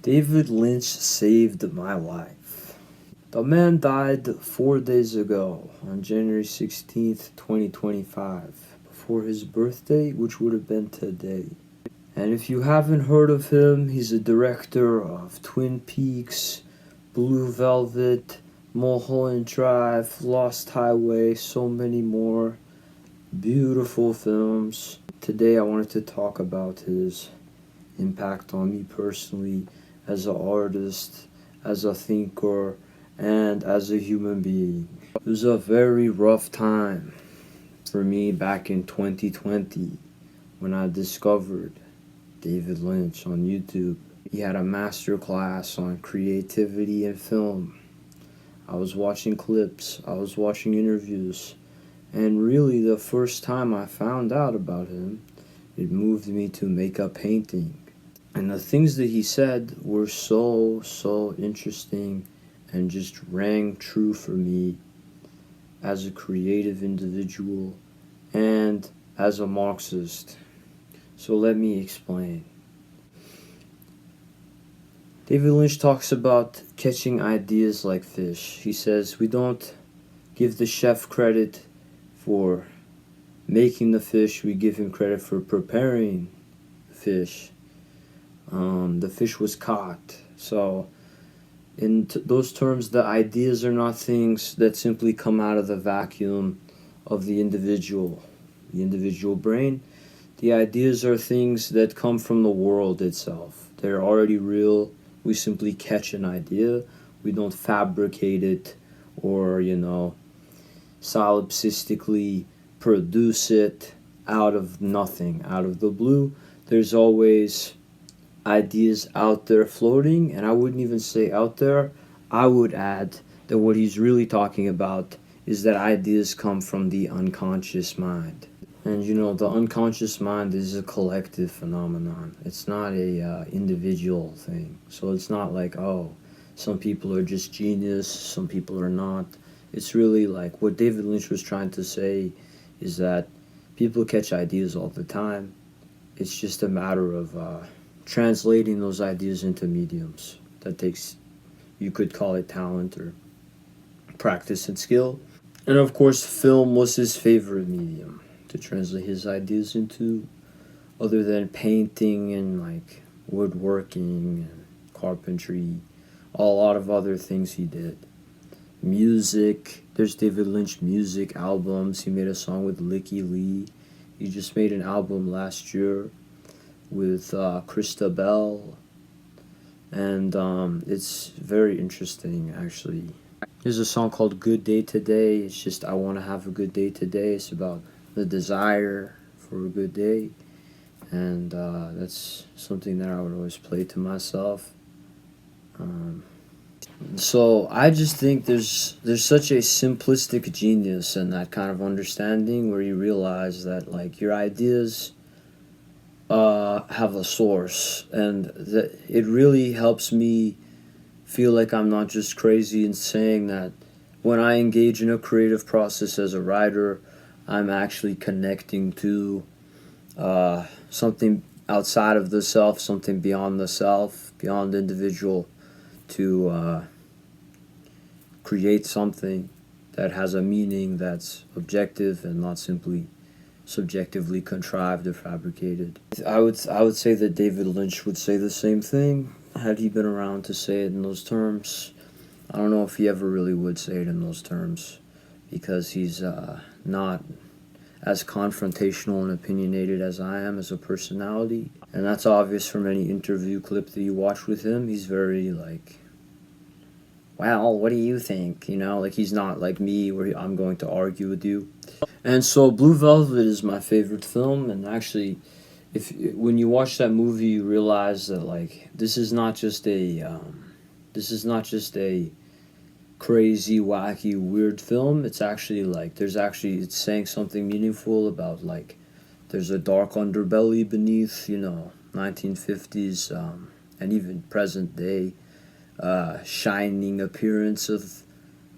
David Lynch saved my life. The man died 4 days ago on January 16th, 2025, before his birthday, which would have been today. And if you haven't heard of him, he's a director of Twin Peaks, Blue Velvet, Mulholland Drive, Lost Highway, so many more beautiful films. Today I wanted to talk about his impact on me personally as an artist, as a thinker, and as a human being. It was a very rough time for me back in 2020 when I discovered David Lynch on YouTube. He had a master class on creativity and film. I was watching clips, I was watching interviews, and really the first time I found out about him, it moved me to make a painting. And the things that he said were so interesting and just rang true for me as a creative individual and as a Marxist. So let me explain. David Lynch talks about catching ideas like fish. He says we don't give the chef credit for making the fish, we give him credit for preparing the fish. The fish was caught. So in those terms, the ideas are not things that simply come out of the vacuum of the individual brain. The ideas are things that come from the world itself. They're already real. We simply catch an idea. We don't fabricate it or, solipsistically produce it out of nothing, out of the blue. There's always ideas out there floating, and I wouldn't even say out there. I would add that what he's really talking about is that ideas come from the unconscious mind. And the unconscious mind is a collective phenomenon. It's not a individual thing. So it's not like, oh, some people are just genius, some people are not. It's really like what David Lynch was trying to say is that people catch ideas all the time. It's just a matter of translating those ideas into mediums. That takes, you could call it talent or practice and skill. And of course, film was his favorite medium to translate his ideas into, other than painting and like woodworking and carpentry, a lot of other things he did. Music, there's David Lynch music albums. He made a song with Licky Lee. He just made an album last year with Krista Bell, and it's very interesting actually. There's a song called Good Day Today. It's just I want to have a good day today. It's about the desire for a good day, and that's something that I would always play to myself. So I just think there's such a simplistic genius in that kind of understanding where you realize that like your ideas have a source, and that it really helps me feel like I'm not just crazy in saying that when I engage in a creative process as a writer, I'm actually connecting to something outside of the self, something beyond the self, beyond the individual, to create something that has a meaning that's objective and not simply subjectively contrived or fabricated. I would say that David Lynch would say the same thing had he been around to say it in those terms. I don't know if he ever really would say it in those terms because he's not as confrontational and opinionated as I am as a personality. And that's obvious from any interview clip that you watch with him. He's very like, well, what do you think? Like he's not like me where I'm going to argue with you. And so Blue Velvet is my favorite film, and actually when you watch that movie you realize that like this is not just a crazy, wacky, weird film. It's actually like it's saying something meaningful about like there's a dark underbelly beneath 1950s and even present day shining appearance of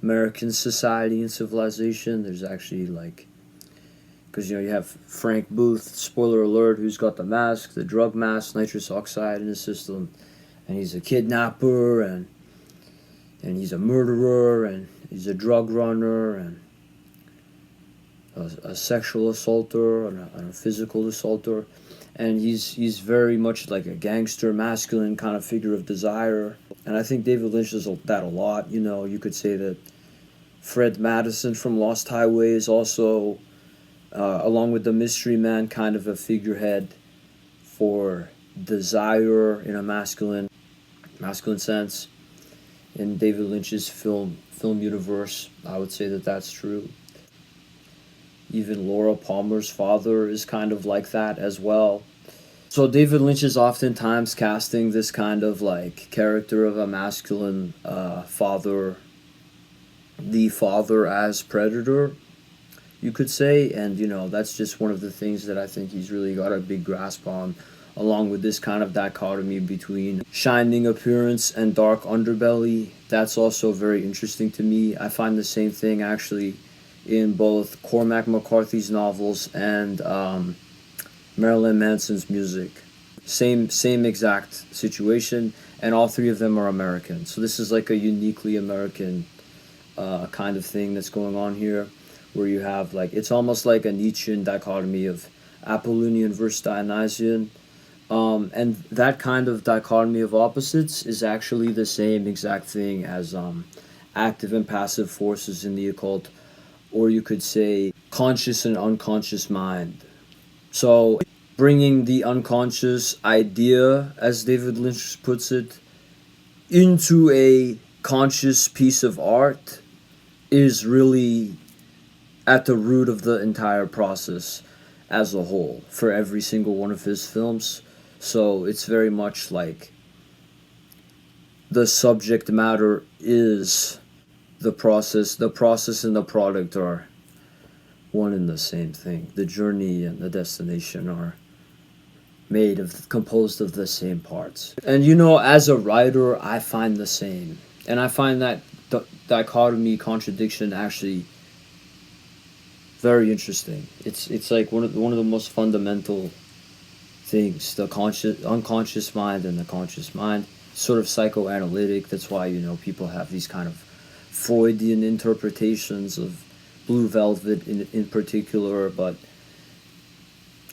American society and civilization. There's actually like, because you have Frank Booth, spoiler alert, who's got the mask, the drug mask, nitrous oxide in his system, and he's a kidnapper, and he's a murderer, and he's a drug runner, and a sexual assaulter, and a physical assaulter, and he's very much like a gangster, masculine kind of figure of desire. And I think David Lynch does that a lot. You know, you could say that Fred Madison from Lost Highway is also, along with the Mystery Man, kind of a figurehead for desire in a masculine sense. In David Lynch's film universe, I would say that that's true. Even Laura Palmer's father is kind of like that as well. So David Lynch is oftentimes casting this kind of like character of a masculine father, the father as predator, you could say. And you know, that's just one of the things that I think he's really got a big grasp on, along with this kind of dichotomy between shining appearance and dark underbelly. That's also very interesting to me. I find the same thing actually in both Cormac McCarthy's novels and Marilyn Manson's music. Same exact situation, and all three of them are American. So this is like a uniquely American kind of thing that's going on here, where you have like, it's almost like a Nietzschean dichotomy of Apollonian versus Dionysian. And that kind of dichotomy of opposites is actually the same exact thing as active and passive forces in the occult, or you could say conscious and unconscious mind. So bringing the unconscious idea, as David Lynch puts it, into a conscious piece of art is really at the root of the entire process as a whole for every single one of his films. So it's very much like the subject matter is the process and the product are one and the same thing. The journey and the destination are composed of the same parts. And you know, as a writer, I find the same. And I find that dichotomy, contradiction actually very interesting. It's like one of the most fundamental things, the unconscious mind and the conscious mind, sort of psychoanalytic. That's why, you know, people have these kind of Freudian interpretations of Blue Velvet in particular. But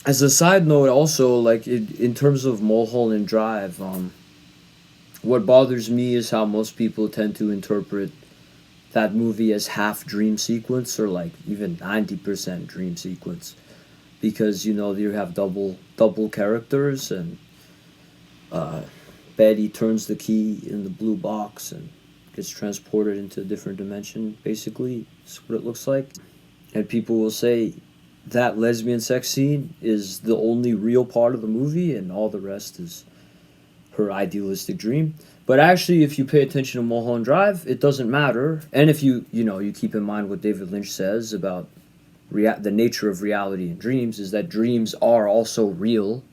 as a side note, also, like in terms of Mulholland Drive, what bothers me is how most people tend to interpret that movie as half dream sequence, or like even 90% dream sequence, because you know you have double characters, and Betty turns the key in the blue box and gets transported into a different dimension. Basically, that's what it looks like. And people will say that lesbian sex scene is the only real part of the movie, and all the rest is her idealistic dream. But actually, if you pay attention to Mulholland Drive, it doesn't matter. And if you keep in mind what David Lynch says about the nature of reality and dreams, is that dreams are also real.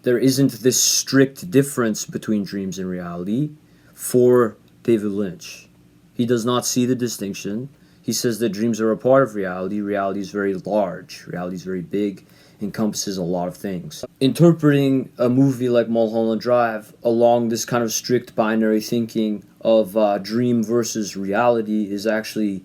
There isn't this strict difference between dreams and reality for David Lynch. He does not see the distinction. He says that dreams are a part of reality. Reality is very large. Reality is very big, encompasses a lot of things. Interpreting a movie like Mulholland Drive along this kind of strict binary thinking of dream versus reality is actually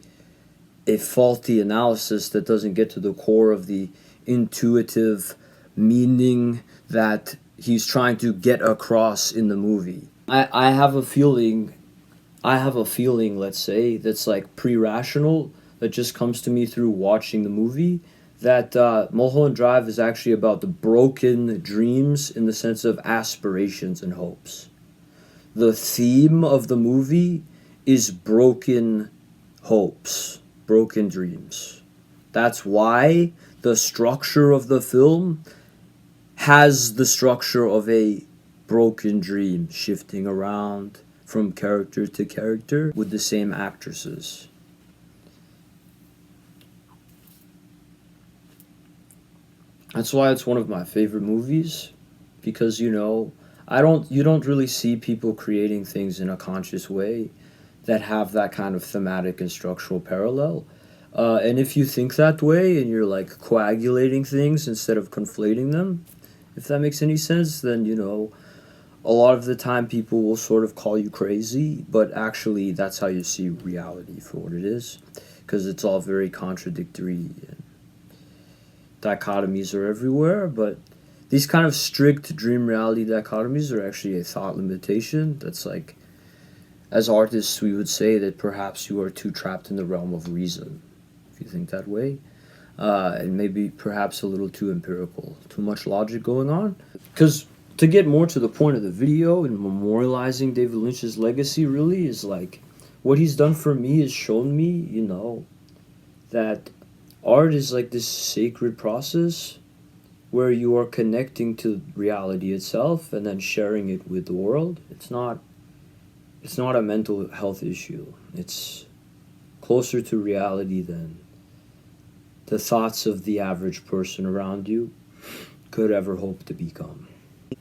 a faulty analysis that doesn't get to the core of the intuitive meaning that he's trying to get across in the movie. I have a feeling, let's say, that's like pre-rational, that just comes to me through watching the movie, that Mulholland Drive is actually about the broken dreams in the sense of aspirations and hopes. The theme of the movie is broken hopes, broken dreams. That's why the structure of the film has the structure of a broken dream, shifting around from character to character with the same actresses. That's why it's one of my favorite movies, because you don't really see people creating things in a conscious way that have that kind of thematic and structural parallel. And if you think that way and you're like coagulating things instead of conflating them, if that makes any sense, then a lot of the time people will sort of call you crazy, but actually that's how you see reality for what it is, because it's all very contradictory and dichotomies are everywhere. But these kind of strict dream reality dichotomies are actually a thought limitation. That's like, as artists, we would say that perhaps you are too trapped in the realm of reason, if you think that way. And maybe perhaps a little too empirical, too much logic going on. Because to get more to the point of the video and memorializing David Lynch's legacy really is like, what he's done for me is shown me, that art is like this sacred process where you are connecting to reality itself and then sharing it with the world. It's not a mental health issue. It's closer to reality than the thoughts of the average person around you could ever hope to become.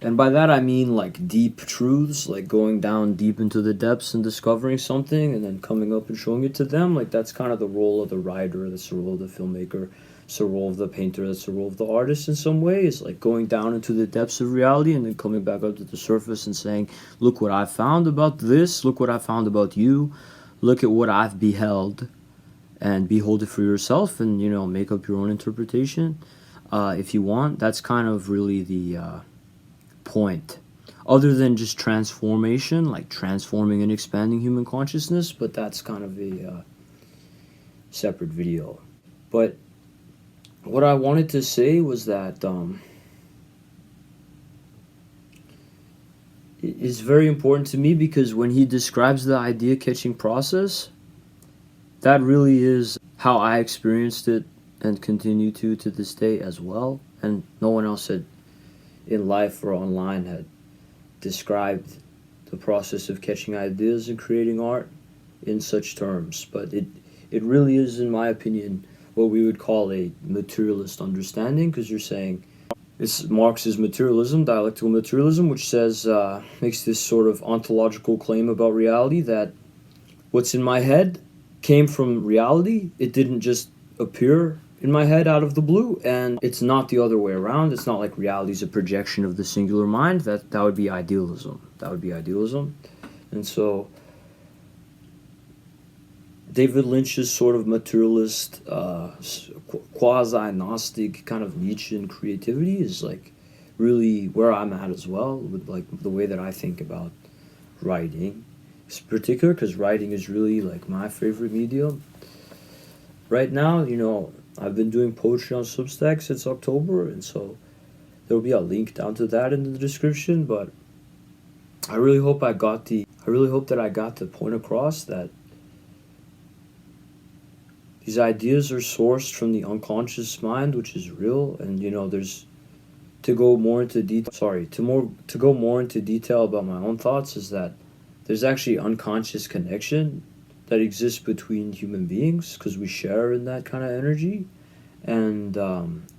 And by that I mean like deep truths, like going down deep into the depths and discovering something and then coming up and showing it to them. Like that's kind of the role of the writer, that's the role of the filmmaker, it's the role of the painter, that's the role of the artist in some ways. Like going down into the depths of reality and then coming back up to the surface and saying, look what I found about this, look what I found about you, look at what I've beheld, and behold it for yourself and, make up your own interpretation if you want. That's kind of really the point, other than just transformation, like transforming and expanding human consciousness, but that's kind of a separate video. But what I wanted to say was that it is very important to me, because when he describes the idea catching process, that really is how I experienced it and continue to this day as well. And no one else had in life or online had described the process of catching ideas and creating art in such terms. But it really is, in my opinion, what we would call a materialist understanding, because you're saying it's Marx's materialism, dialectical materialism, which says, makes this sort of ontological claim about reality, that what's in my head came from reality. It didn't just appear in my head out of the blue, and it's not the other way around. It's not like reality is a projection of the singular mind. That would be idealism. And so David Lynch's sort of materialist, quasi-Gnostic kind of Nietzschean creativity is like really where I'm at as well, with like the way that I think about writing. It's particular because writing is really like my favorite medium. Right now, I've been doing poetry on Substack since October, and so there'll be a link down to that in the description. But I really hope that I got the point across that these ideas are sourced from the unconscious mind, which is real, and there's to go more into detail about my own thoughts is that there's actually unconscious connection that exists between human beings because we share in that kind of energy. And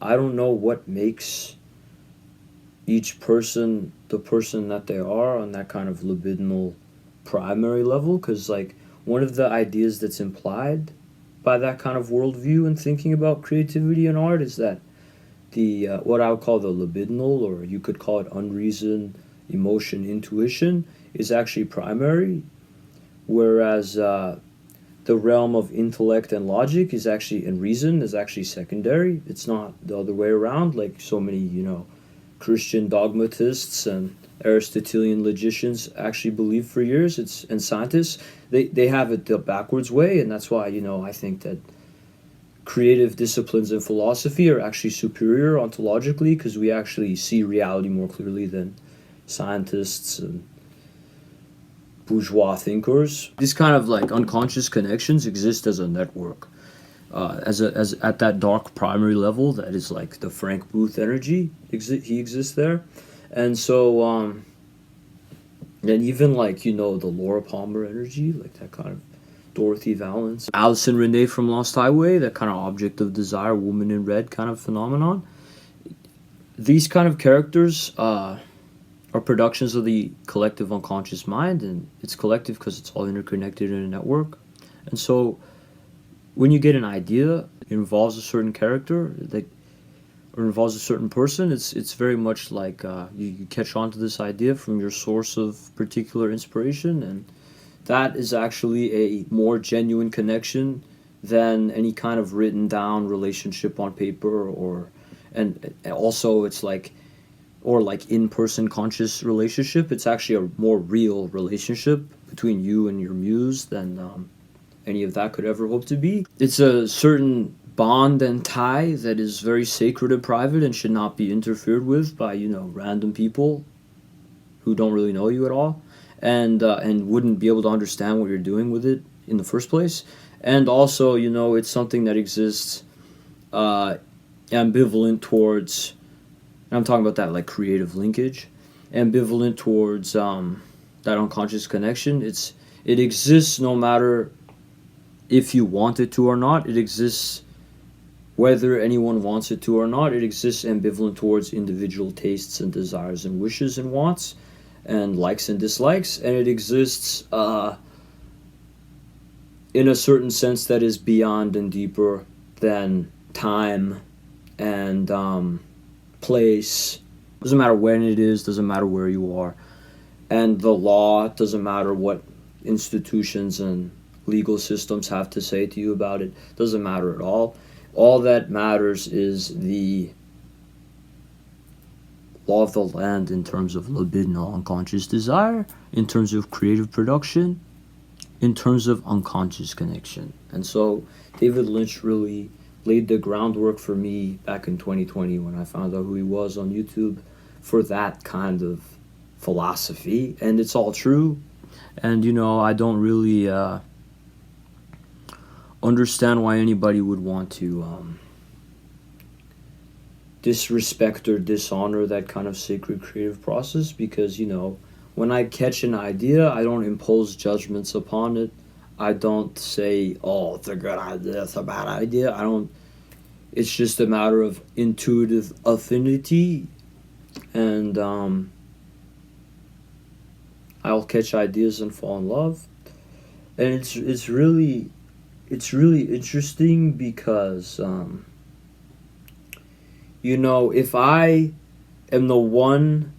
I don't know what makes each person the person that they are on that kind of libidinal primary level, because like one of the ideas that's implied by that kind of worldview and thinking about creativity and art is that the what I would call the libidinal, or you could call it unreason, emotion, intuition, is actually primary, whereas the realm of intellect and logic is actually, and reason is actually secondary. It's not the other way around, like so many, Christian dogmatists and Aristotelian logicians actually believe for years. And scientists, they have it the backwards way, and that's why, I think that creative disciplines in philosophy are actually superior ontologically, because we actually see reality more clearly than scientists and bourgeois thinkers. These kind of like unconscious connections exist as a network, as at that dark primary level that is like the Frank Booth energy. He exists there, and so and even like the Laura Palmer energy, like that kind of Dorothy Valance, Allison Renee from Lost Highway, that kind of object of desire, woman in red kind of phenomenon. These kind of characters are productions of the collective unconscious mind, and it's collective because it's all interconnected in a network. And so when you get an idea, it involves a certain character, like or involves a certain person, it's very much like you catch on to this idea from your source of particular inspiration, and that is actually a more genuine connection than any kind of written down relationship on paper, or and also it's like, or like in-person conscious relationship. It's actually a more real relationship between you and your muse than any of that could ever hope to be. It's a certain bond and tie that is very sacred and private and should not be interfered with by, random people who don't really know you at all, and wouldn't be able to understand what you're doing with it in the first place. And also, it's something that exists ambivalent towards, and I'm talking about that like creative linkage, ambivalent towards that unconscious connection. It exists no matter if you want it to or not. It exists whether anyone wants it to or not. It exists ambivalent towards individual tastes and desires and wishes and wants and likes and dislikes, and it exists in a certain sense that is beyond and deeper than time and place. Doesn't matter when it is, doesn't matter where you are, and the law doesn't matter what institutions and legal systems have to say to you about it. Doesn't matter at all. All that matters is the law of the land in terms of libidinal unconscious desire, in terms of creative production, in terms of unconscious connection. And so David Lynch really laid the groundwork for me back in 2020 when I found out who he was on YouTube for that kind of philosophy. And it's all true. And, I don't really understand why anybody would want to disrespect or dishonor that kind of sacred creative process, because, when I catch an idea, I don't impose judgments upon it. I don't say, oh, it's a good idea, it's a bad idea. It's just a matter of intuitive affinity, and I'll catch ideas and fall in love. And it's really interesting because if I am the one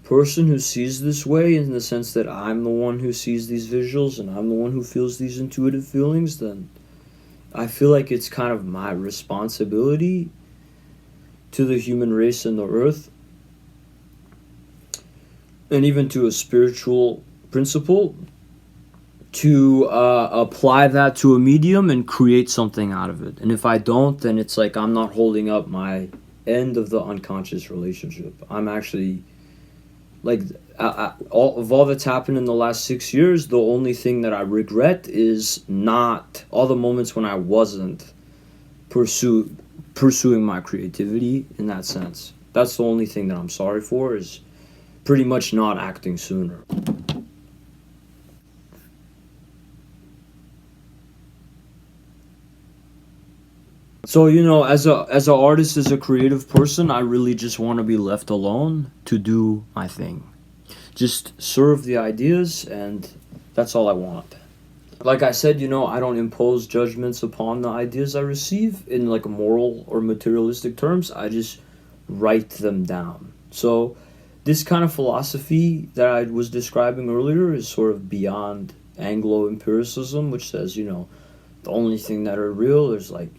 person who sees this way, in the sense that I'm the one who sees these visuals and I'm the one who feels these intuitive feelings, then I feel like it's kind of my responsibility to the human race and the earth, and even to a spiritual principle, to apply that to a medium and create something out of it. And if I don't, then it's like I'm not holding up my end of the unconscious relationship. I'm actually, like, all that's happened in the last 6 years, the only thing that I regret is not all the moments when I wasn't pursuing my creativity in that sense. That's the only thing that I'm sorry for, is pretty much not acting sooner. So, as an artist, as a creative person, I really just want to be left alone to do my thing. Just serve the ideas, and that's all I want. Like I said, I don't impose judgments upon the ideas I receive in like moral or materialistic terms. I just write them down. So this kind of philosophy that I was describing earlier is sort of beyond Anglo-empiricism, which says, the only thing that are real is like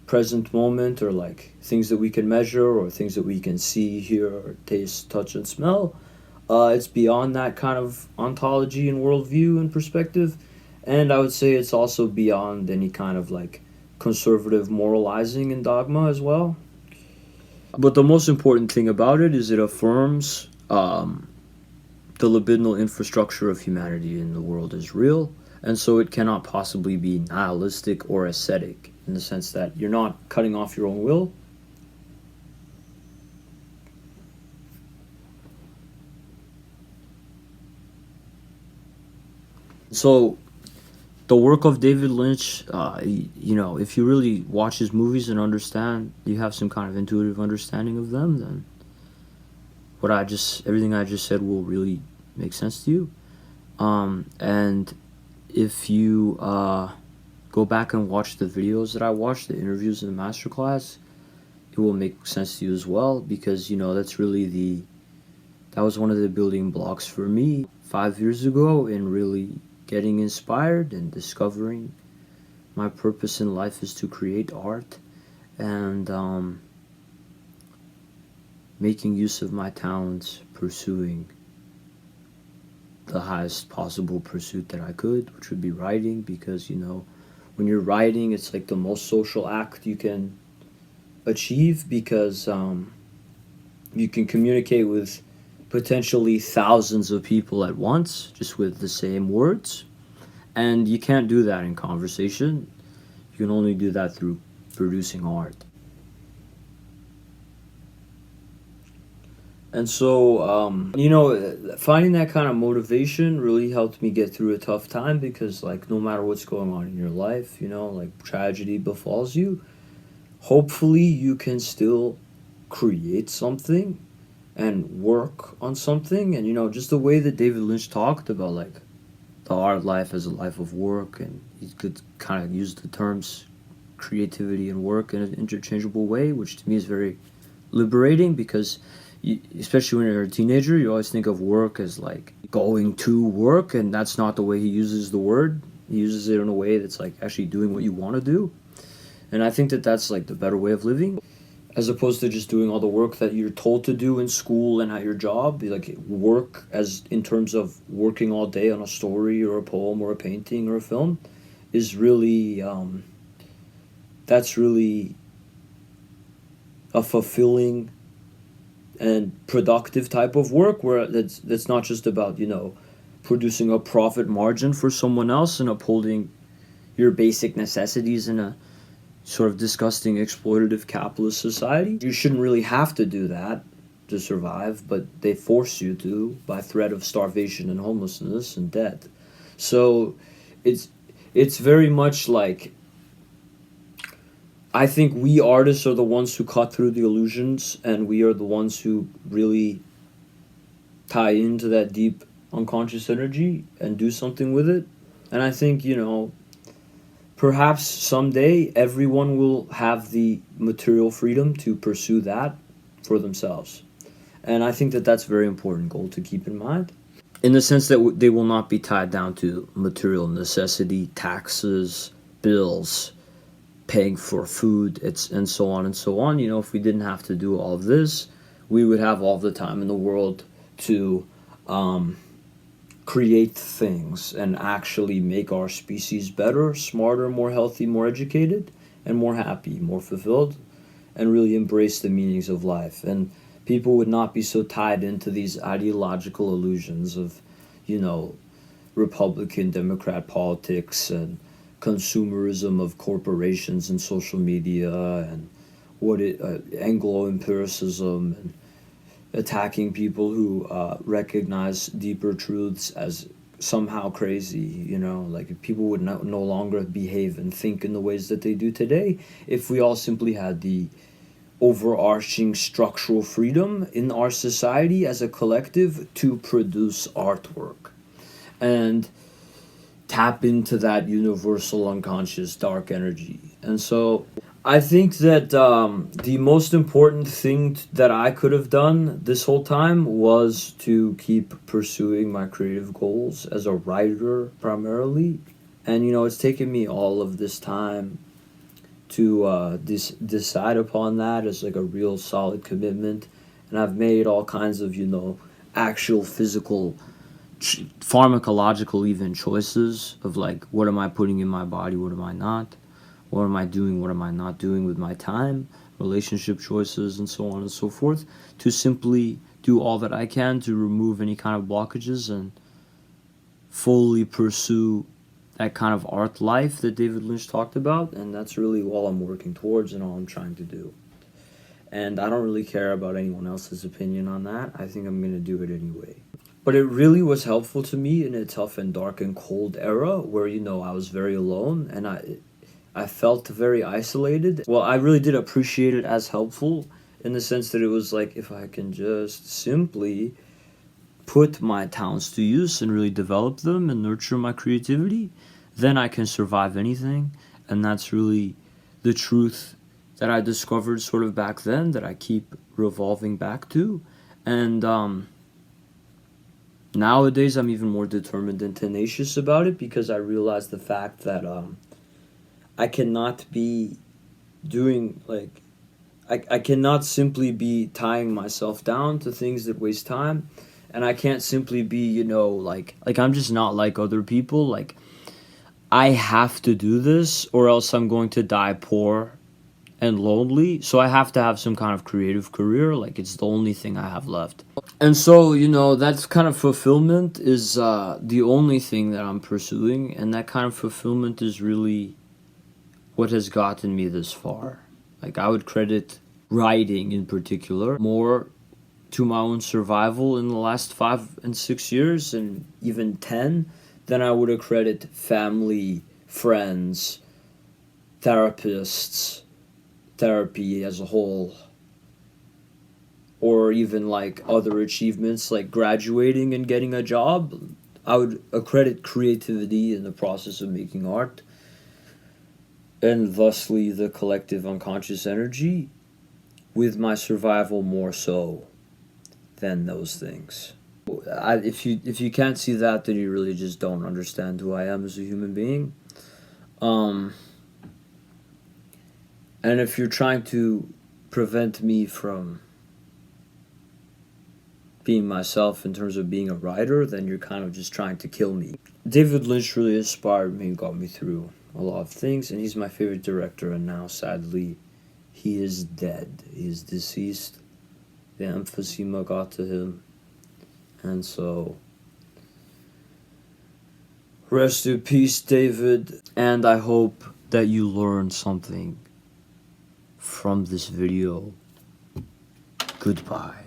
present moment, or like things that we can measure, or things that we can see, hear, or taste, touch, and smell. It's beyond that kind of ontology and worldview and perspective. And I would say it's also beyond any kind of like conservative moralizing and dogma as well. But the most important thing about it is it affirms the libidinal infrastructure of humanity in the world is real, and so it cannot possibly be nihilistic or ascetic, in the sense that you're not cutting off your own will. So the work of David Lynch, if you really watch his movies and understand, you have some kind of intuitive understanding of them, then everything I just said will really make sense to you. And if you go back and watch the videos that I watched, the interviews in the masterclass, it will make sense to you as well, because that's really that was one of the building blocks for me 5 years ago in really getting inspired and discovering my purpose in life is to create art, and making use of my talents, pursuing the highest possible pursuit that I could, which would be writing, because when you're writing, it's like the most social act you can achieve, because you can communicate with potentially thousands of people at once just with the same words, and you can't do that in conversation. You can only do that through producing art. And so, finding that kind of motivation really helped me get through a tough time, because, like, no matter what's going on in your life, like tragedy befalls you, hopefully you can still create something and work on something. And, just the way that David Lynch talked about, like, the art life as a life of work, and he could kind of use the terms creativity and work in an interchangeable way, which to me is very liberating, because especially when you're a teenager, you always think of work as like going to work, and that's not the way he uses the word. He uses it in a way that's like actually doing what you want to do. And I think that that's like the better way of living, as opposed to just doing all the work that you're told to do in school and at your job. Like, work as in terms of working all day on a story or a poem or a painting or a film is really that's really a fulfilling and productive type of work, where that's not just about producing a profit margin for someone else and upholding your basic necessities in a sort of disgusting exploitative capitalist society. You shouldn't really have to do that to survive, but they force you to by threat of starvation and homelessness and debt. So it's very much like, I think we artists are the ones who cut through the illusions, and we are the ones who really tie into that deep unconscious energy and do something with it. And I think, perhaps someday everyone will have the material freedom to pursue that for themselves. And I think that that's a very important goal to keep in mind, in the sense that they will not be tied down to material necessity, taxes, bills, paying for food, and so on and so on. If we didn't have to do all of this, we would have all the time in the world to create things and actually make our species better, smarter, more healthy, more educated, and more happy, more fulfilled, and really embrace the meanings of life. And people would not be so tied into these ideological illusions of, Republican, Democrat politics and consumerism of corporations and social media, and Anglo-empiricism, and attacking people who recognize deeper truths as somehow crazy. Like, people would no longer behave and think in the ways that they do today if we all simply had the overarching structural freedom in our society as a collective to produce artwork and tap into that universal unconscious dark energy. And so I think that the most important thing that I could have done this whole time was to keep pursuing my creative goals as a writer primarily. And it's taken me all of this time to decide upon that as like a real solid commitment. And I've made all kinds of actual physical pharmacological even choices of like, what am I putting in my body, what am I not, what am I doing, what am I not doing with my time, relationship choices, and so on and so forth, to simply do all that I can to remove any kind of blockages and fully pursue that kind of art life that David Lynch talked about. And that's really all I'm working towards and all I'm trying to do. And I don't really care about anyone else's opinion on that. I think I'm going to do it anyway. But it really was helpful to me in a tough and dark and cold era where, I was very alone and I felt very isolated. Well, I really did appreciate it as helpful in the sense that it was like, if I can just simply put my talents to use and really develop them and nurture my creativity, then I can survive anything. And that's really the truth that I discovered sort of back then that I keep revolving back to. And nowadays I'm even more determined and tenacious about it, because I realize the fact that I cannot be doing, like, I cannot simply be tying myself down to things that waste time, and I can't simply be, like I'm just not like other people. Like, I have to do this or else I'm going to die poor and lonely, so I have to have some kind of creative career. Like, it's the only thing I have left. And so, that's kind of fulfillment is the only thing that I'm pursuing, and that kind of fulfillment is really what has gotten me this far. Like, I would credit writing in particular more to my own survival in the last 5 and 6 years, and even 10, than I would accredit family, friends, therapists, therapy as a whole, or even like other achievements like graduating and getting a job. I would accredit creativity in the process of making art, and thusly the collective unconscious energy, with my survival more so than those things. If you can't see that, then you really just don't understand who I am as a human being. And if you're trying to prevent me from being myself in terms of being a writer, then you're kind of just trying to kill me. David Lynch really inspired me and got me through a lot of things, and he's my favorite director, and now sadly he is dead. He is deceased. The emphysema got to him, and so rest in peace, David. And I hope that you learned something from this video. Goodbye.